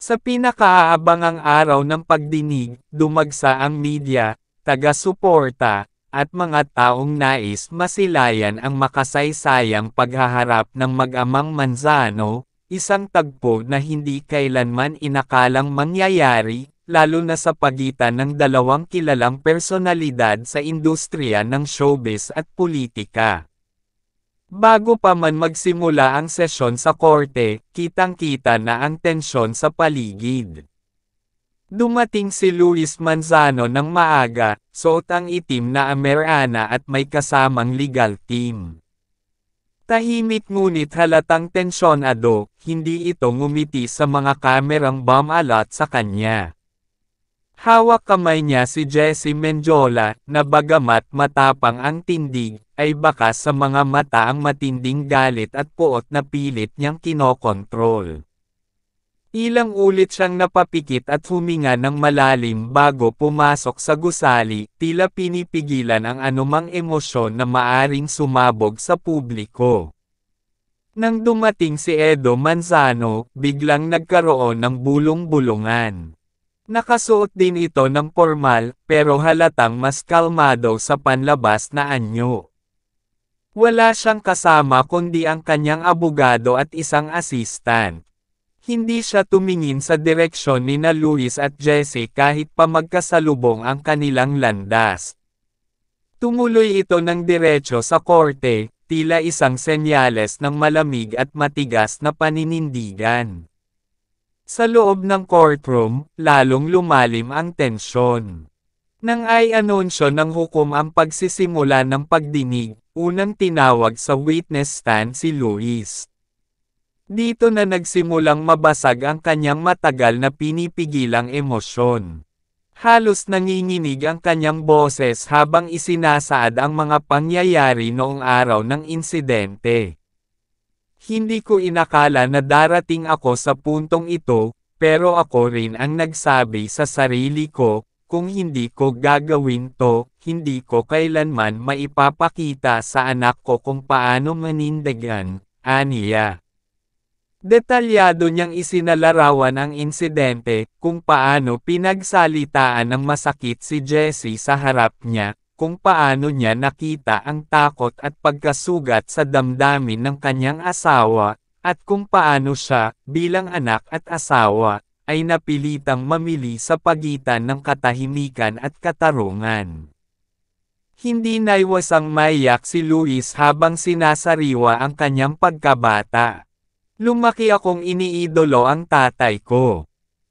Sa pinakaaabangang araw ng pagdinig, dumagsa ang media, taga-suporta, at mga taong nais masilayan ang makasaysayang paghaharap ng mag-amang Manzano, isang tagpo na hindi kailanman inakalang mangyayari, lalo na sa pagitan ng dalawang kilalang personalidad sa industriya ng showbiz at politika. Bago pa man magsimula ang sesyon sa korte, kitang-kita na ang tensyon sa paligid. Dumating si Luis Manzano ng maaga, suot ang itim na Ameriana at may kasamang legal team. Tahimik ngunit halatang tensyonado, hindi ito ngumiti sa mga kamerang bumalot sa kanya. Hawak kamay niya si Jessie Mendiola, na bagamat matapang ang tindig, ay bakas sa mga mata ang matinding galit at puot na pilit niyang kinokontrol. Ilang ulit siyang napapikit at huminga ng malalim bago pumasok sa gusali, tila pinipigilan ang anumang emosyon na maaring sumabog sa publiko. Nang dumating si Edo Manzano, biglang nagkaroon ng bulong-bulungan. Nakasuot din ito ng formal, pero halatang mas kalmado sa panlabas na anyo. Wala siyang kasama kundi ang kanyang abogado at isang assistant. Hindi siya tumingin sa direksyon ni Luis at Jessie kahit pa magkasalubong ang kanilang landas. Tumuloy ito ng diretso sa korte, tila isang senyales ng malamig at matigas na paninindigan. Sa loob ng courtroom, lalong lumalim ang tensyon. Nang ay anunsyo ng hukom ang pagsisimula ng pagdinig, unang tinawag sa witness stand si Luis. Dito na nagsimulang mabasag ang kanyang matagal na pinipigilang emosyon. Halos nanginginig ang kanyang boses habang isinasaad ang mga pangyayari noong araw ng insidente. Hindi ko inakala na darating ako sa puntong ito, pero ako rin ang nagsabi sa sarili ko, kung hindi ko gagawin to, hindi ko kailanman maipapakita sa anak ko kung paano manindigan, aniya. Detalyado niyang isinalarawan ang insidente, kung paano pinagsalitaan ng masakit si Jessie sa harap niya, kung paano niya nakita ang takot at pagkasugat sa damdamin ng kanyang asawa, at kung paano siya, bilang anak at asawa, ay napilitang mamili sa pagitan ng katahimikan at katarungan. Hindi naiwasang maiyak si Luis habang sinasariwa ang kanyang pagkabata. Lumaki akong iniidolo ang tatay ko.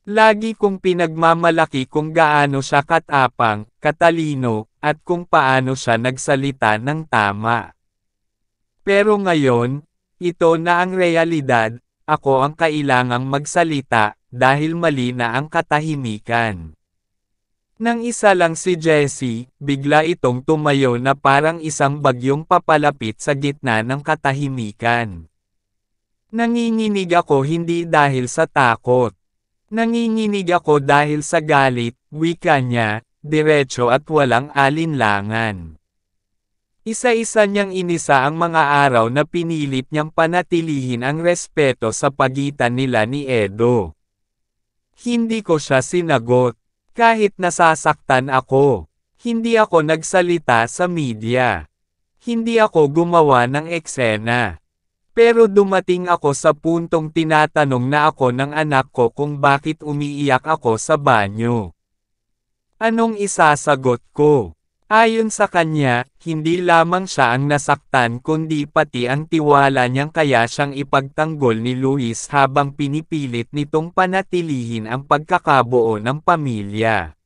Lagi kong pinagmamalaki kung gaano siya katapang, katalino, at kung paano siya nagsalita ng tama. Pero ngayon, ito na ang realidad, ako ang kailangang magsalita, dahil mali na ang katahimikan. Nang isa lang si Jessie, bigla itong tumayo na parang isang bagyong papalapit sa gitna ng katahimikan. Nanginginig ako hindi dahil sa takot. Nanginginig ako dahil sa galit, wika niya, diretso at walang alinlangan. Isa-isa niyang inisa ang mga araw na pinilit niyang panatilihin ang respeto sa pagitan nila ni Edo. Hindi ko siya sinagot. Kahit nasasaktan ako. Hindi ako nagsalita sa media. Hindi ako gumawa ng eksena. Pero dumating ako sa puntong tinatanong na ako ng anak ko kung bakit umiiyak ako sa banyo. Anong isasagot ko? Ayon sa kanya, hindi lamang siya ang nasaktan kundi pati ang tiwala niyang kaya siyang ipagtanggol ni Luis habang pinipilit nitong panatilihin ang pagkakabuo ng pamilya.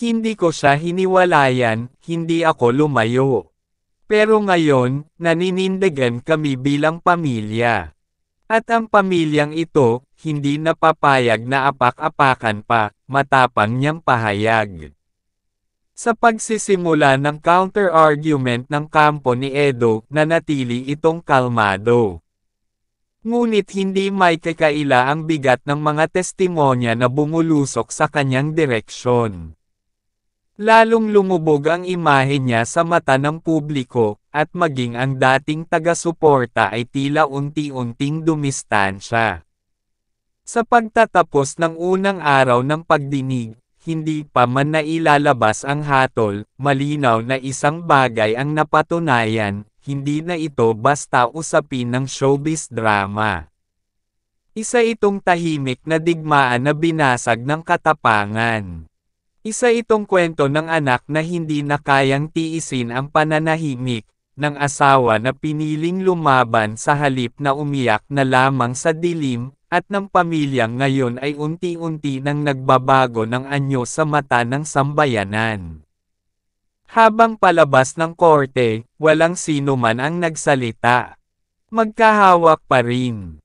Hindi ko siya hiniwalayan, hindi ako lumayo. Pero ngayon, naninindigan kami bilang pamilya. At ang pamilyang ito, hindi napapayag na apak-apakan pa, matapang niyang pahayag. Sa pagsisimula ng counter-argument ng kampo ni Edo, nanatili itong kalmado. Ngunit hindi may kakaila ang bigat ng mga testimonya na bumulusok sa kanyang direksyon. Lalong lumubog ang imahe niya sa mata ng publiko, at maging ang dating taga-suporta ay tila unti-unting dumistansya. Sa pagtatapos ng unang araw ng pagdinig, hindi pa man nailalabas ang hatol, malinaw na isang bagay ang napatunayan, hindi na ito basta usapin ng showbiz drama. Isa itong tahimik na digmaan na binasag ng katapangan. Isa itong kwento ng anak na hindi na kayang tiisin ang pananahimik, ng asawa na piniling lumaban sa halip na umiyak na lamang sa dilim, at ng pamilyang ngayon ay unti-unti nang nagbabago ng anyo sa mata ng sambayanan. Habang palabas ng korte, walang sino man ang nagsalita. Magkahawak pa rin.